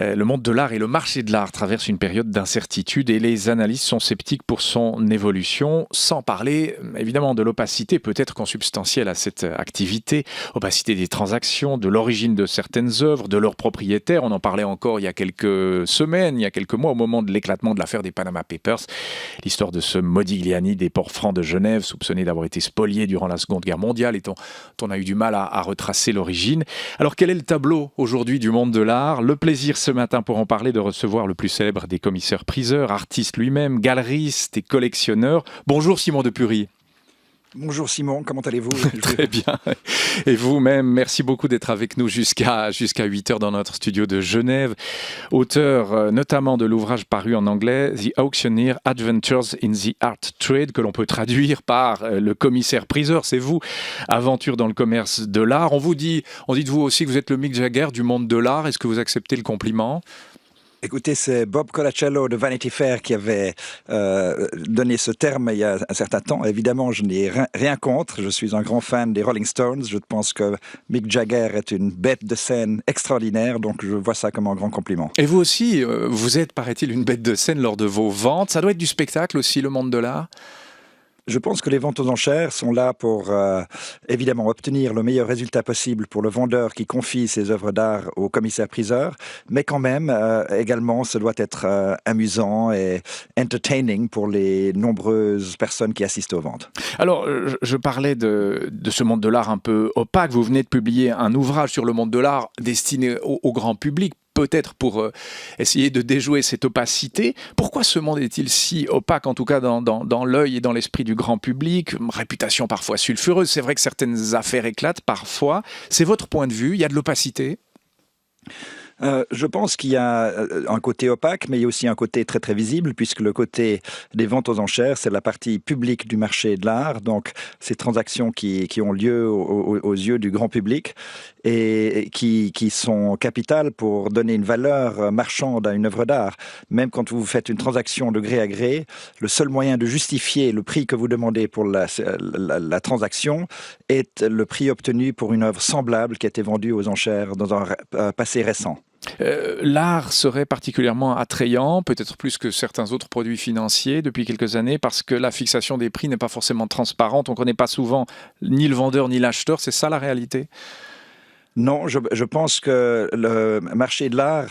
Le monde de l'art et le marché de l'art traversent une période d'incertitude et les analystes sont sceptiques pour son évolution, sans parler évidemment de l'opacité peut-être consubstantielle à cette activité, opacité des transactions, de l'origine de certaines œuvres, de leurs propriétaires. On en parlait encore il y a quelques semaines, il y a quelques mois, au moment de l'éclatement de l'affaire des Panama Papers, l'histoire de ce Modigliani des ports francs de Genève, soupçonné d'avoir été spolié durant la Seconde Guerre mondiale, et dont on a eu du mal à retracer l'origine. Alors quel est le tableau aujourd'hui du monde de l'art? Le plaisir ce matin pour en parler de recevoir le plus célèbre des commissaires-priseurs, artiste lui-même, galeriste et collectionneur. Bonjour Simon Depury. Bonjour Simon, comment allez-vous? Très bien. Et vous-même, merci beaucoup d'être avec nous jusqu'à 8h dans notre studio de Genève. Auteur notamment de l'ouvrage paru en anglais, The Auctioneer Adventures in the Art Trade, que l'on peut traduire par le commissaire-priseur. C'est vous, aventure dans le commerce de l'art. On dit de vous aussi que vous êtes le Mick Jagger du monde de l'art. Est-ce que vous acceptez le compliment? Écoutez, c'est Bob Colacello de Vanity Fair qui avait donné ce terme il y a un certain temps. Évidemment, je n'ai rien contre. Je suis un grand fan des Rolling Stones. Je pense que Mick Jagger est une bête de scène extraordinaire, donc je vois ça comme un grand compliment. Et vous aussi, vous êtes, paraît-il, une bête de scène lors de vos ventes. Ça doit être du spectacle aussi, le monde de l'art? Je pense que les ventes aux enchères sont là pour, évidemment, obtenir le meilleur résultat possible pour le vendeur qui confie ses œuvres d'art au commissaire-priseur, mais quand même, également, ça doit être amusant et entertaining pour les nombreuses personnes qui assistent aux ventes. Alors, je parlais de ce monde de l'art un peu opaque. Vous venez de publier un ouvrage sur le monde de l'art destiné au grand public, peut-être pour essayer de déjouer cette opacité. Pourquoi ce monde est-il si opaque, en tout cas dans l'œil et dans l'esprit du grand public? Réputation parfois sulfureuse. C'est vrai que certaines affaires éclatent parfois. C'est votre point de vue? Il y a de l'opacité? Je pense qu'il y a un côté opaque, mais il y a aussi un côté très très visible, puisque le côté des ventes aux enchères, c'est la partie publique du marché de l'art, donc ces transactions qui ont lieu aux yeux du grand public et qui sont capitales pour donner une valeur marchande à une œuvre d'art. Même quand vous faites une transaction de gré à gré, le seul moyen de justifier le prix que vous demandez pour la transaction est le prix obtenu pour une œuvre semblable qui a été vendue aux enchères dans un passé récent. L'art serait particulièrement attrayant, peut-être plus que certains autres produits financiers depuis quelques années, parce que la fixation des prix n'est pas forcément transparente. On ne connaît pas souvent ni le vendeur ni l'acheteur. C'est ça la réalité? Non, je pense que le marché de l'art,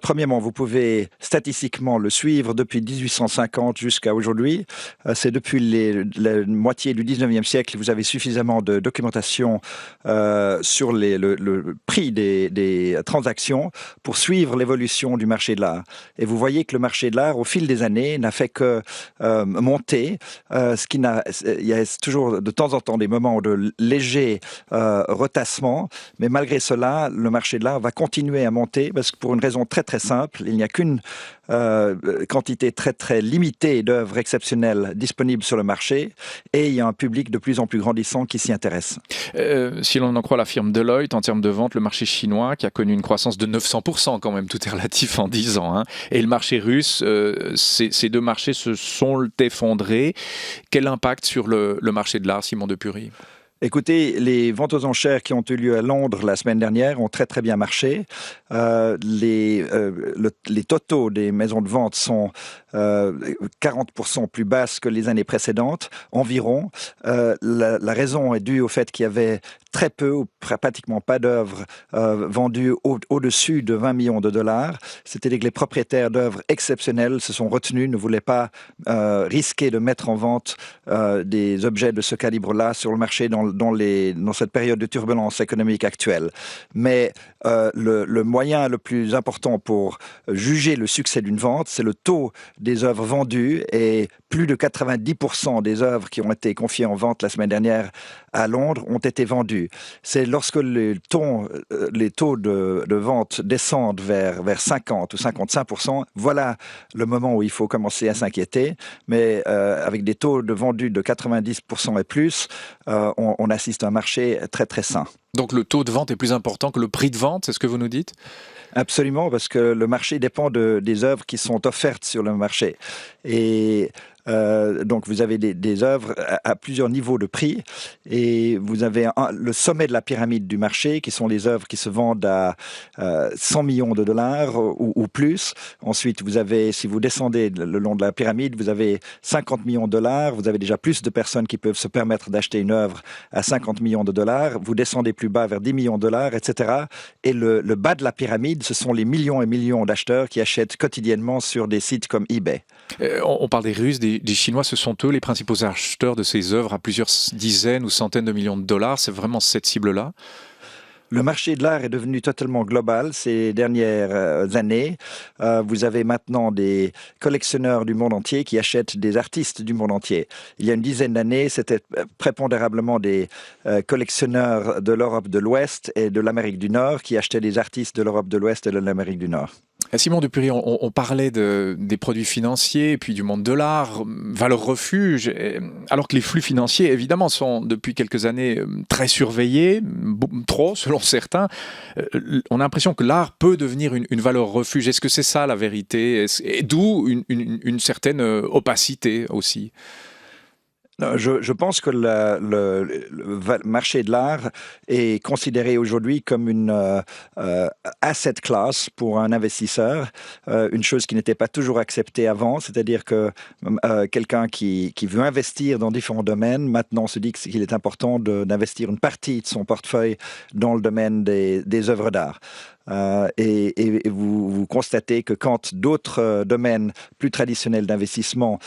premièrement, vous pouvez statistiquement le suivre depuis 1850 jusqu'à aujourd'hui. C'est depuis la moitié du 19e siècle que vous avez suffisamment de documentation sur le prix des transactions pour suivre l'évolution du marché de l'art. Et vous voyez que le marché de l'art, au fil des années, n'a fait que monter. Il y a toujours de temps en temps des moments de léger retassement, mais malgré cela, le marché de l'art va continuer à monter parce que pour une raison très très simple, il n'y a qu'une quantité très très limitée d'œuvres exceptionnelles disponibles sur le marché et il y a un public de plus en plus grandissant qui s'y intéresse. Si l'on en croit la firme Deloitte, en termes de vente, le marché chinois qui a connu une croissance de 900% quand même, tout est relatif en 10 ans, hein, et le marché russe, ces deux marchés se sont effondrés. Quel impact sur le marché de l'art, Simon Depury? Écoutez, les ventes aux enchères qui ont eu lieu à Londres la semaine dernière ont très très bien marché. Les totaux des maisons de vente sont 40% plus basses que les années précédentes, environ. La raison est due au fait qu'il y avait très peu ou pratiquement pas d'œuvres vendues au-dessus de 20 millions de dollars. C'est-à-dire que les propriétaires d'œuvres exceptionnelles se sont retenus, ne voulaient pas risquer de mettre en vente des objets de ce calibre-là sur le marché dans cette période de turbulence économique actuelle. Mais le moyen le plus important pour juger le succès d'une vente, c'est le taux des œuvres vendues, et plus de 90% des œuvres qui ont été confiées en vente la semaine dernière à Londres ont été vendues. C'est lorsque les taux de vente descendent vers 50 ou 55%, voilà le moment où il faut commencer à s'inquiéter. Mais avec des taux de vendus de 90% et plus, on assiste à un marché très très sain. Donc le taux de vente est plus important que le prix de vente, c'est ce que vous nous dites? Absolument, parce que le marché dépend des œuvres qui sont offertes sur le marché. Et donc, vous avez des œuvres à plusieurs niveaux de prix et vous avez le sommet de la pyramide du marché qui sont les œuvres qui se vendent à 100 millions de dollars ou plus. Ensuite, vous avez, si vous descendez le long de la pyramide, vous avez 50 millions de dollars. Vous avez déjà plus de personnes qui peuvent se permettre d'acheter une œuvre à 50 millions de dollars. Vous descendez plus bas vers 10 millions de dollars, etc. Et le bas de la pyramide, ce sont les millions et millions d'acheteurs qui achètent quotidiennement sur des sites comme eBay. On parle des Russes, des Chinois, ce sont eux les principaux acheteurs de ces œuvres à plusieurs dizaines ou centaines de millions de dollars. C'est vraiment cette cible-là? Le marché de l'art est devenu totalement global ces dernières années. Vous avez maintenant des collectionneurs du monde entier qui achètent des artistes du monde entier. Il y a une dizaine d'années, c'était prépondéramment des collectionneurs de l'Europe de l'Ouest et de l'Amérique du Nord qui achetaient des artistes de l'Europe de l'Ouest et de l'Amérique du Nord. Simon Dupury, on parlait des produits financiers et puis du monde de l'art, valeur refuge, alors que les flux financiers, évidemment, sont depuis quelques années très surveillés, trop selon certains. On a l'impression que l'art peut devenir une valeur refuge. Est-ce que c'est ça la vérité? Et d'où une certaine opacité aussi? Je pense que le marché de l'art est considéré aujourd'hui comme une asset class pour un investisseur, une chose qui n'était pas toujours acceptée avant, c'est-à-dire que quelqu'un qui veut investir dans différents domaines, maintenant se dit qu'il est important d'investir une partie de son portefeuille dans le domaine des œuvres d'art. Et vous constatez que quand d'autres domaines plus traditionnels d'investissement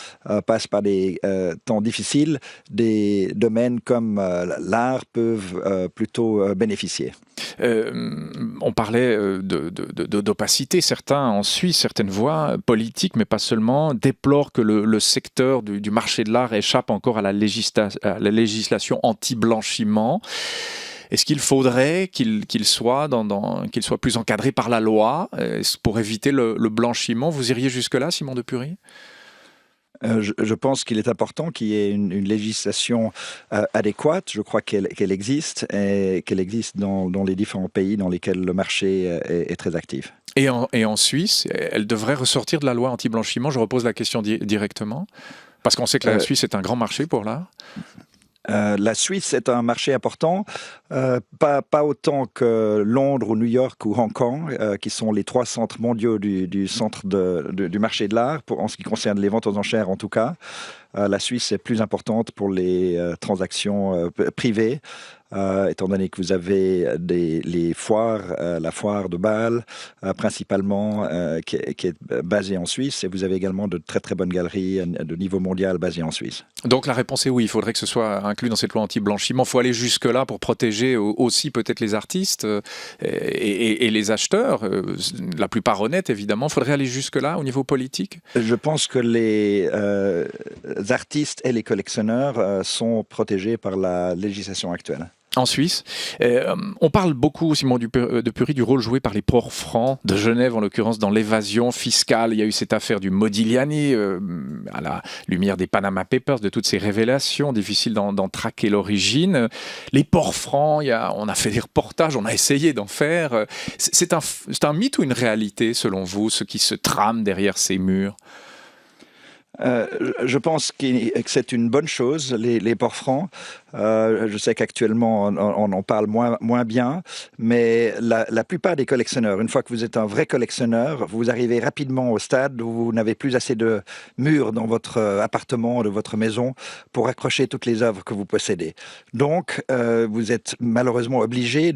passent par des temps difficiles, des domaines comme l'art peuvent plutôt bénéficier. On parlait d'opacité. Certains en Suisse, certaines voix politiques, mais pas seulement, déplorent que le secteur du marché de l'art échappe encore à la législation anti-blanchiment. Est-ce qu'il faudrait qu'il soit plus encadré par la loi pour éviter le blanchiment? Vous iriez jusque-là, Simon Dupury? Je pense qu'il est important qu'il y ait une législation adéquate. Je crois qu'elle existe et qu'elle existe dans les différents pays dans lesquels le marché est très actif. Et en Suisse, elle devrait ressortir de la loi anti-blanchiment? Je repose la question directement. Parce qu'on sait que la Suisse est un grand marché pour l'art. La Suisse est un marché important, pas autant que Londres ou New York ou Hong Kong, qui sont les trois centres mondiaux du centre du marché de l'art, en ce qui concerne les ventes aux enchères en tout cas. La Suisse est plus importante pour les transactions privées, étant donné que vous avez les foires, la foire de Bâle principalement, qui est basée en Suisse, et vous avez également de très très bonnes galeries de niveau mondial basées en Suisse. Donc la réponse est oui, il faudrait que ce soit inclus dans cette loi anti-blanchiment. Il faut aller jusque-là pour protéger aussi peut-être les artistes et les acheteurs, la plupart honnêtes évidemment. Il faudrait aller jusque-là au niveau politique? Je pense que les artistes et les collectionneurs sont protégés par la législation actuelle. En Suisse, on parle beaucoup, Simon Dupury, du rôle joué par les ports francs de Genève, en l'occurrence dans l'évasion fiscale. Il y a eu cette affaire du Modigliani, à la lumière des Panama Papers, de toutes ces révélations, difficile d'en traquer l'origine. Les ports francs, on a fait des reportages, on a essayé d'en faire. C'est un mythe ou une réalité, selon vous, ce qui se trame derrière ces murs? Je pense que c'est une bonne chose, les ports francs. Je sais qu'actuellement, on en parle moins bien, mais la plupart des collectionneurs, une fois que vous êtes un vrai collectionneur, vous arrivez rapidement au stade où vous n'avez plus assez de murs dans votre appartement, de votre maison, pour accrocher toutes les œuvres que vous possédez. Donc, vous êtes malheureusement obligé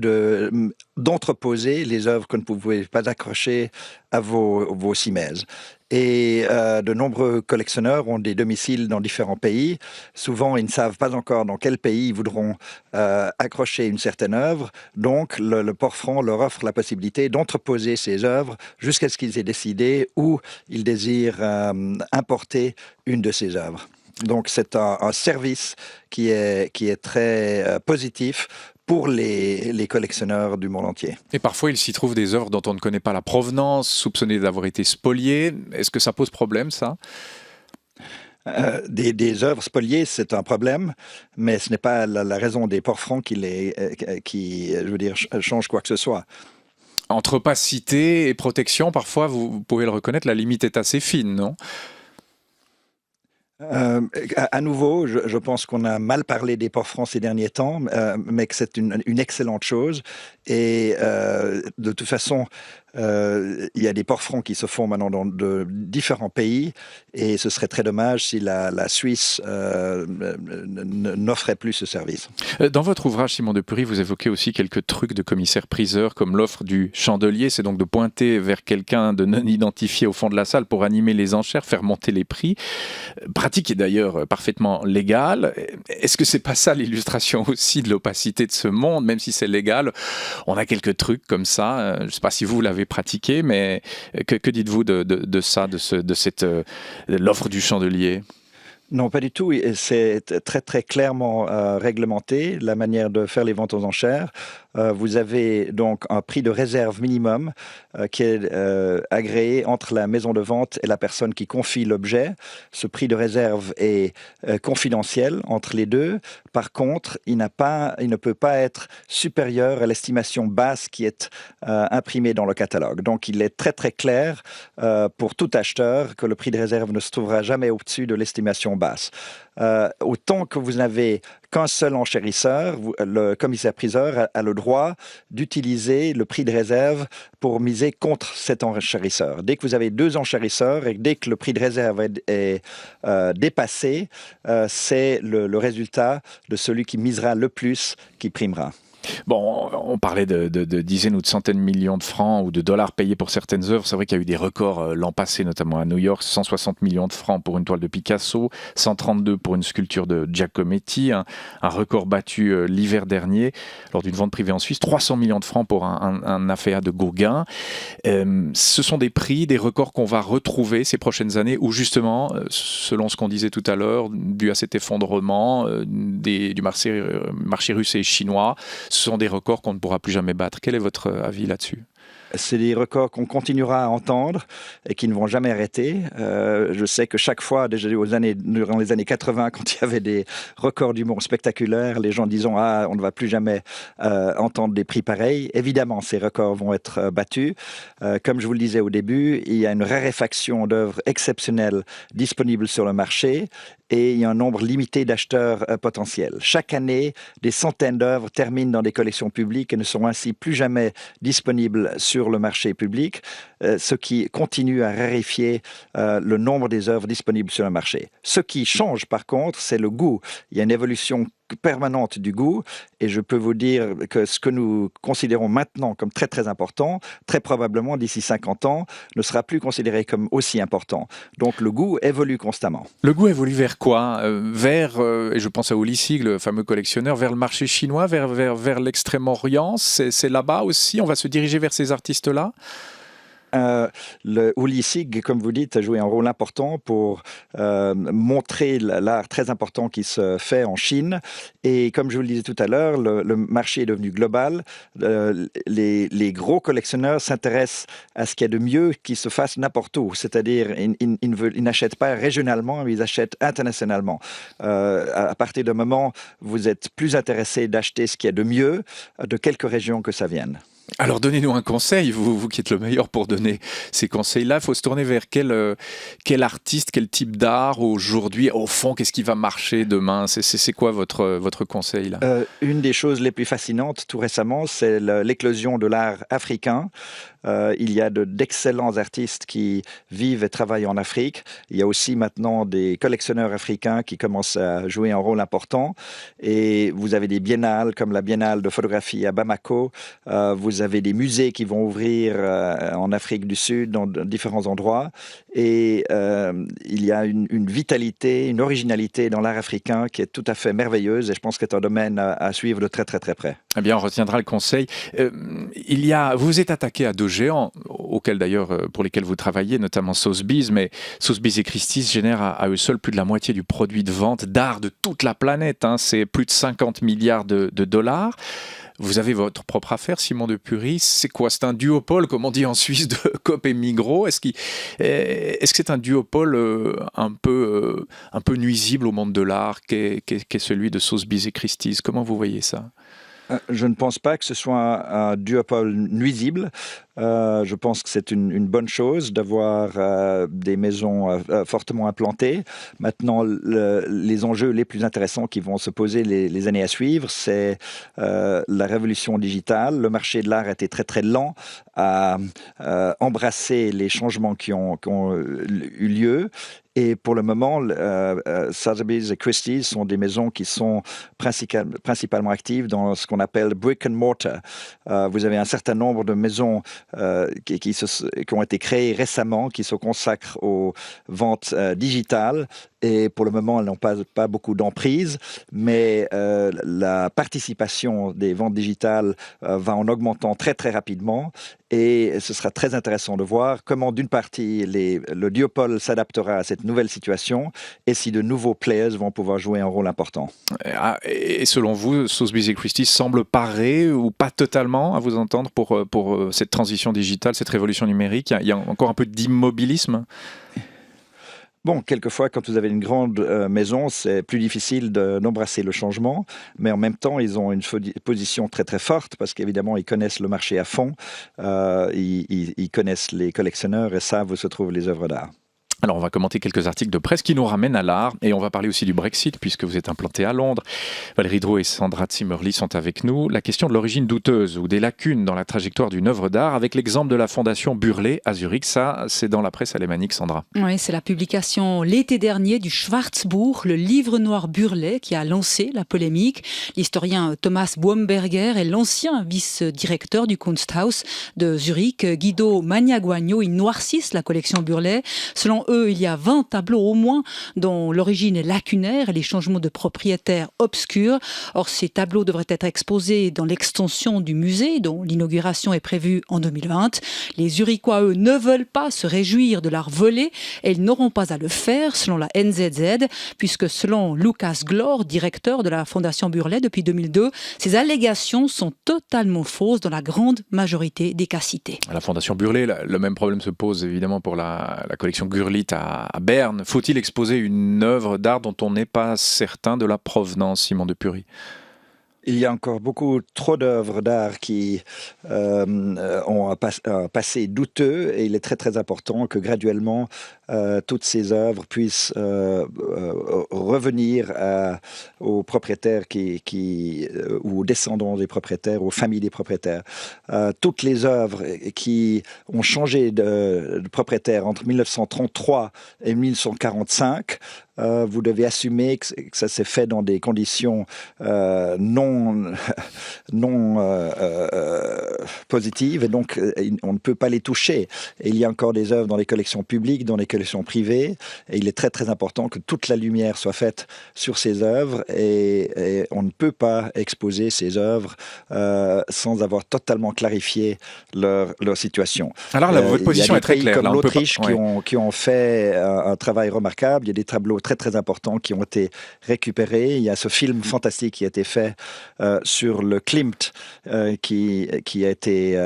d'entreposer les œuvres que vous ne pouvez pas accrocher à vos cimaises. Et de nombreux collectionneurs ont des domiciles dans différents pays. Souvent, ils ne savent pas encore dans quel pays ils voudront accrocher une certaine œuvre. Donc, le port franc leur offre la possibilité d'entreposer ces œuvres jusqu'à ce qu'ils aient décidé où ils désirent importer une de ces œuvres. Donc, c'est un service qui est très positif pour les collectionneurs du monde entier. Et parfois, il s'y trouve des œuvres dont on ne connaît pas la provenance, soupçonnées d'avoir été spoliées. Est-ce que ça pose problème, ça? Des œuvres spoliées, c'est un problème, mais ce n'est pas la raison des ports francs qui, je veux dire, change quoi que ce soit. Entre opacité et protection, parfois, vous pouvez le reconnaître, la limite est assez fine, non? À nouveau, je pense qu'on a mal parlé des ports francs ces derniers temps, mais que c'est une excellente chose. Et de toute façon, il y a des ports francs qui se font maintenant dans de différents pays, et ce serait très dommage si la Suisse n'offrait plus ce service. Dans votre ouvrage, Simon Depury, vous évoquez aussi quelques trucs de commissaire-priseur, comme l'offre du chandelier, c'est donc de pointer vers quelqu'un de non identifié au fond de la salle pour animer les enchères, faire monter les prix. Pratique est d'ailleurs parfaitement légale. Est-ce que c'est pas ça l'illustration aussi de l'opacité de ce monde, même si c'est légal? On a quelques trucs comme ça. Je ne sais pas si vous l'avez pratiqué, mais que dites-vous de ça, de l'offre du chandelier? Non, pas du tout. C'est très, très clairement réglementé, la manière de faire les ventes aux enchères. Vous avez donc un prix de réserve minimum qui est agréé entre la maison de vente et la personne qui confie l'objet. Ce prix de réserve est confidentiel entre les deux. Par contre, il ne peut pas être supérieur à l'estimation basse qui est imprimée dans le catalogue. Donc, il est très, très clair pour tout acheteur que le prix de réserve ne se trouvera jamais au-dessus de l'estimation basse. Autant que vous n'avez qu'un seul enchérisseur, le commissaire-priseur a le droit d'utiliser le prix de réserve pour miser contre cet enchérisseur. Dès que vous avez deux enchérisseurs et dès que le prix de réserve est dépassé, c'est le résultat de celui qui misera le plus qui primera. Bon, on parlait de dizaines ou de centaines de millions de francs ou de dollars payés pour certaines œuvres. C'est vrai qu'il y a eu des records l'an passé, notamment à New York. 160 millions de francs pour une toile de Picasso, 132 pour une sculpture de Giacometti, un record battu l'hiver dernier lors d'une vente privée en Suisse, 300 millions de francs pour un AFEA de Gauguin. Ce sont des prix, des records qu'on va retrouver ces prochaines années où justement, selon ce qu'on disait tout à l'heure, dû à cet effondrement du marché russe et chinois, ce sont des records qu'on ne pourra plus jamais battre. Quel est votre avis là-dessus ? C'est des records qu'on continuera à entendre et qui ne vont jamais arrêter. Je sais que chaque fois, déjà durant les années 80, quand il y avait des records d'humour spectaculaires, les gens disant « Ah, on ne va plus jamais entendre des prix pareils ». Évidemment, ces records vont être battus. Comme je vous le disais au début, il y a une raréfaction d'œuvres exceptionnelles disponibles sur le marché et il y a un nombre limité d'acheteurs potentiels. Chaque année, des centaines d'œuvres terminent dans des collections publiques et ne sont ainsi plus jamais disponibles sur le marché public, ce qui continue à raréfier le nombre des œuvres disponibles sur le marché. Ce qui change par contre, c'est le goût. Il y a une évolution permanente du goût et je peux vous dire que ce que nous considérons maintenant comme très très important, très probablement d'ici 50 ans, ne sera plus considéré comme aussi important. Donc le goût évolue constamment. Le goût évolue vers quoi ? Vers, et je pense à Ulissi, le fameux collectionneur, vers le marché chinois, vers l'Extrême-Orient, c'est là-bas aussi, on va se diriger vers ces artistes-là ? Le Ulissi, comme vous dites, a joué un rôle important pour montrer l'art très important qui se fait en Chine. Et comme je vous le disais tout à l'heure, le marché est devenu global. Les gros collectionneurs s'intéressent à ce qu'il y a de mieux qui se fasse n'importe où. C'est-à-dire, ils n'achètent pas régionalement, mais ils achètent internationalement. À partir d'un moment, vous êtes plus intéressé d'acheter ce qu'il y a de mieux de quelque région que ça vienne. Alors donnez-nous un conseil, vous qui êtes le meilleur pour donner ces conseils-là. Il faut se tourner vers quel artiste, quel type d'art aujourd'hui. Au fond, qu'est-ce qui va marcher demain ? C'est quoi votre conseil là ? Une des choses les plus fascinantes tout récemment, c'est l'éclosion de l'art africain. Il y a d'excellents artistes qui vivent et travaillent en Afrique. Il y a aussi maintenant des collectionneurs africains qui commencent à jouer un rôle important. Et vous avez des biennales comme la biennale de photographie à Bamako. Vous avez des musées qui vont ouvrir en Afrique du Sud, dans différents endroits. Et il y a une vitalité, une originalité dans l'art africain qui est tout à fait merveilleuse. Et je pense que c'est un domaine à suivre de très, très, très près. Eh bien, on retiendra le conseil. Vous vous êtes attaqué à deux géants, pour lesquels vous travaillez, notamment Sotheby's, mais Sotheby's et Christie's génèrent à eux seuls plus de la moitié du produit de vente d'art de toute la planète. C'est plus de 50 milliards de dollars. Vous avez votre propre affaire, Simon de Pury. C'est quoi? C'est un duopole, comme on dit en Suisse, de Coop et Migros. Est-ce que c'est un duopole un peu nuisible au monde de l'art qu'est celui de Sotheby's et Christie's? Comment vous voyez ça? Je ne pense pas que ce soit un duopole nuisible. Je pense que c'est une bonne chose d'avoir des maisons fortement implantées. Maintenant, les enjeux les plus intéressants qui vont se poser les années à suivre, c'est la révolution digitale. Le marché de l'art a été très très lent à embrasser les changements qui ont eu lieu. Et pour le moment, Sotheby's et Christie's sont des maisons qui sont principalement actives dans ce qu'on appelle brick and mortar. Vous avez un certain nombre de maisons qui ont été créées récemment, qui se consacrent aux ventes digitales. Et pour le moment, elles n'ont pas beaucoup d'emprise, mais la participation des ventes digitales va en augmentant très très rapidement. Et ce sera très intéressant de voir comment, d'une partie, le duopole s'adaptera à cette nouvelle situation et si de nouveaux players vont pouvoir jouer un rôle important. Et selon vous, Sotheby's et Christie's semblent parer ou pas totalement, à vous entendre, pour cette transition digitale, cette révolution numérique? Il y a encore un peu d'immobilisme? Bon, quelquefois, quand vous avez une grande maison, c'est plus difficile d'embrasser le changement, mais en même temps, ils ont une position très très forte parce qu'évidemment, ils connaissent le marché à fond, ils connaissent les collectionneurs et savent où se trouvent les œuvres d'art. Alors, on va commenter quelques articles de presse qui nous ramènent à l'art et on va parler aussi du Brexit puisque vous êtes implanté à Londres. Valérie Drouet et Sandra Zimmerli sont avec nous. La question de l'origine douteuse ou des lacunes dans la trajectoire d'une œuvre d'art avec l'exemple de la Fondation Burlet à Zurich. Ça, c'est dans la presse alémanique, Sandra. Oui, c'est la publication l'été dernier du Schwarzbuch, le livre noir Burlet, qui a lancé la polémique. L'historien Thomas Baumberger et l'ancien vice-directeur du Kunsthaus de Zurich, Guido Magnaguagno, ils noircissent la collection Burlet. Selon eux, il y a 20 tableaux au moins dont l'origine est lacunaire et les changements de propriétaires obscurs. Or, ces tableaux devraient être exposés dans l'extension du musée dont l'inauguration est prévue en 2020. Les Zurichois, eux, ne veulent pas se réjouir de l'art volé et ils n'auront pas à le faire selon la NZZ puisque selon Lucas Glor, directeur de la Fondation Burlet depuis 2002, ces allégations sont totalement fausses dans la grande majorité des cas cités. À la Fondation Burlet, le même problème se pose évidemment pour la collection Gurlitt à Berne. Faut-il exposer une œuvre d'art dont on n'est pas certain de la provenance, Simon de Pury? Il y a encore beaucoup trop d'œuvres d'art qui ont un passé douteux et il est très très important que graduellement toutes ces œuvres puissent revenir aux propriétaires ou aux descendants des propriétaires, aux familles des propriétaires. Toutes les œuvres qui ont changé de propriétaire entre 1933 et 1945, vous devez assumer que ça s'est fait dans des conditions non positives et donc on ne peut pas les toucher. Et il y a encore des œuvres dans les collections publiques, dans les collections privées et il est très très important que toute la lumière soit faite sur ces œuvres et on ne peut pas exposer ces œuvres sans avoir totalement clarifié leur situation. Alors là, votre position est très claire. Comme là, l'Autriche qui ont fait un travail remarquable. Il y a des tableaux très très importants qui ont été récupérés. Il y a ce film fantastique qui a été fait sur le Klimt qui a été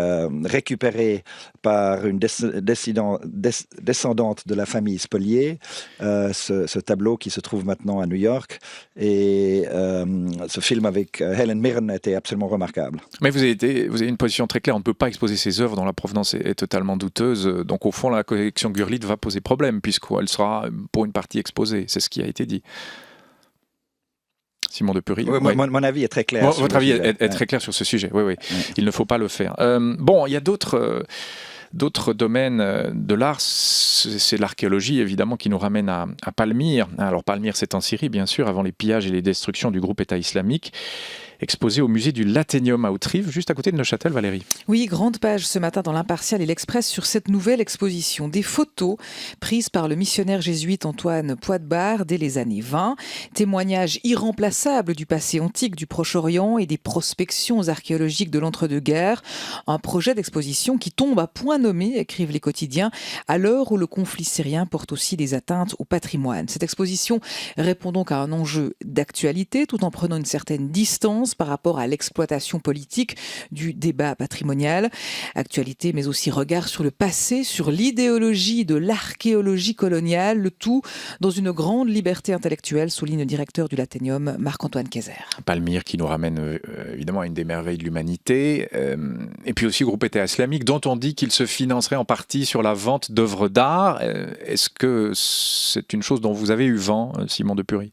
récupéré par une descendante de la famille Spolier, ce tableau qui se trouve maintenant à New York. Et ce film avec Helen Mirren a été absolument remarquable. Mais vous avez une position très claire. On ne peut pas exposer ces œuvres dont la provenance est totalement douteuse. Donc au fond, la collection Gurlitt va poser problème puisqu'elle sera pour une partie exposée. C'est ce qui a été dit. Simon de Pury. Oui. Mon avis est très clair. Votre avis est très clair sur ce sujet. Oui. Il ne faut pas le faire. Bon, il y a d'autres domaines de l'art. C'est l'archéologie, évidemment, qui nous ramène à Palmyre. Alors, Palmyre, c'est en Syrie, bien sûr, avant les pillages et les destructions du groupe État islamique. Exposé au musée du Lathénium à Outreeve, juste à côté de Neuchâtel, Valérie. Oui, grande page ce matin dans l'Impartial et l'Express sur cette nouvelle exposition. Des photos prises par le missionnaire jésuite Antoine Poidbar dès les années 20. Témoignages irremplaçables du passé antique du Proche-Orient et des prospections archéologiques de l'entre-deux-guerres. Un projet d'exposition qui tombe à point nommé, écrivent les quotidiens, à l'heure où le conflit syrien porte aussi des atteintes au patrimoine. Cette exposition répond donc à un enjeu d'actualité tout en prenant une certaine distance France par rapport à l'exploitation politique du débat patrimonial. Actualité, mais aussi regard sur le passé, sur l'idéologie de l'archéologie coloniale, le tout dans une grande liberté intellectuelle, souligne le directeur du Laténium, Marc-Antoine Kayser. Palmyre qui nous ramène évidemment à une des merveilles de l'humanité, et puis aussi le groupe État islamique dont on dit qu'il se financerait en partie sur la vente d'œuvres d'art. Est-ce que c'est une chose dont vous avez eu vent, Simon de Pury?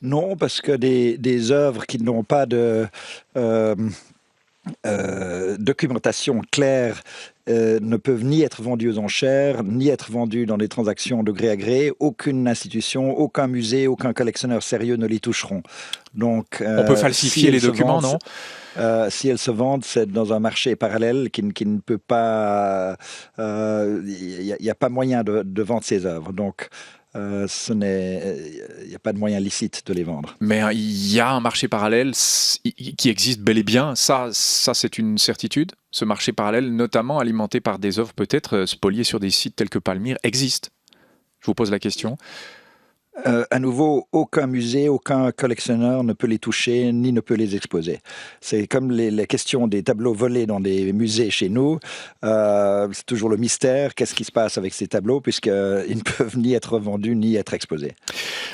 Non, parce que des œuvres qui n'ont pas de documentation claire ne peuvent ni être vendues aux enchères, ni être vendues dans des transactions de gré à gré. Aucune institution, aucun musée, aucun collectionneur sérieux ne les toucheront. Donc, on peut falsifier les documents, non? Si elles se vendent, c'est dans un marché parallèle qui ne peut pas... Il n'y a pas moyen de vendre ces œuvres. Donc, il n'y a pas de moyen licite de les vendre. Mais il y a un marché parallèle qui existe bel et bien. Ça c'est une certitude. Ce marché parallèle, notamment alimenté par des œuvres peut-être spoliées sur des sites tels que Palmyre, existe. Je vous pose la question. À nouveau, aucun musée, aucun collectionneur ne peut les toucher ni ne peut les exposer. C'est comme les questions des tableaux volés dans des musées chez nous. C'est toujours le mystère. Qu'est-ce qui se passe avec ces tableaux puisqu'ils ne peuvent ni être vendus ni être exposés.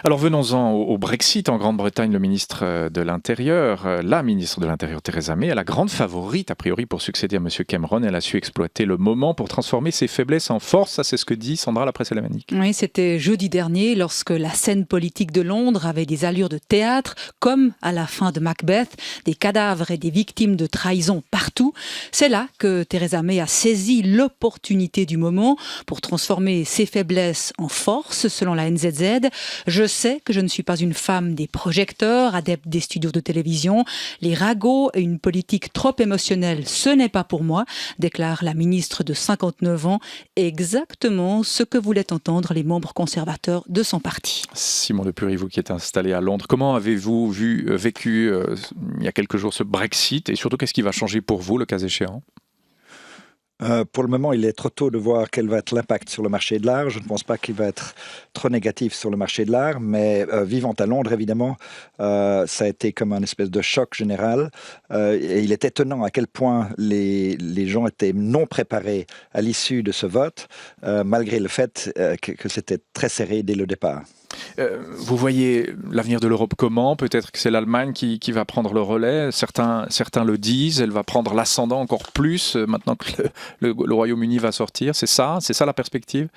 Alors venons-en au Brexit. En Grande-Bretagne, le ministre de l'Intérieur, la ministre de l'Intérieur Theresa May, est la grande favorite a priori pour succéder à M. Cameron. Elle a su exploiter le moment pour transformer ses faiblesses en force. Ça, c'est ce que dit Sandra Lapresse-Alamanic. Oui, c'était jeudi dernier lorsque la scène politique de Londres avait des allures de théâtre, comme à la fin de Macbeth, des cadavres et des victimes de trahison partout. C'est là que Theresa May a saisi l'opportunité du moment pour transformer ses faiblesses en force, selon la NZZ. Je sais que je ne suis pas une femme des projecteurs, adepte des studios de télévision. Les ragots et une politique trop émotionnelle, ce n'est pas pour moi, déclare la ministre de 59 ans, exactement ce que voulaient entendre les membres conservateurs de son parti. Simon de Pury, vous qui êtes installé à Londres, comment avez-vous vécu il y a quelques jours ce Brexit et surtout qu'est-ce qui va changer pour vous le cas échéant? Pour le moment, il est trop tôt de voir quel va être l'impact sur le marché de l'art. Je ne pense pas qu'il va être trop négatif sur le marché de l'art, mais vivant à Londres, évidemment, ça a été comme un espèce de choc général. Et il est étonnant à quel point les gens étaient non préparés à l'issue de ce vote, malgré le fait que c'était très serré dès le départ. Vous voyez l'avenir de l'Europe comment? Peut-être que c'est l'Allemagne qui va prendre le relais. Certains le disent, elle va prendre l'ascendant encore plus maintenant que le Royaume-Uni va sortir. C'est ça la perspective?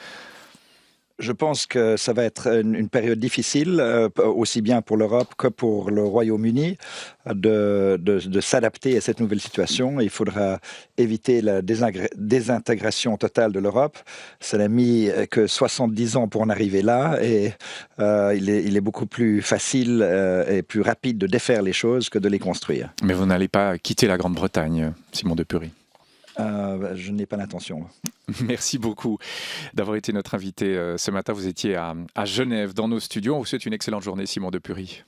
Je pense que ça va être une période difficile, aussi bien pour l'Europe que pour le Royaume-Uni, de s'adapter à cette nouvelle situation. Il faudra éviter la désintégration totale de l'Europe. Ça n'a mis que 70 ans pour en arriver là et il est beaucoup plus facile et plus rapide de défaire les choses que de les construire. Mais vous n'allez pas quitter la Grande-Bretagne, Simon de Pury? Je n'ai pas l'intention. Merci beaucoup d'avoir été notre invité ce matin. Vous étiez à Genève dans nos studios. On vous souhaite une excellente journée, Simon de Pury.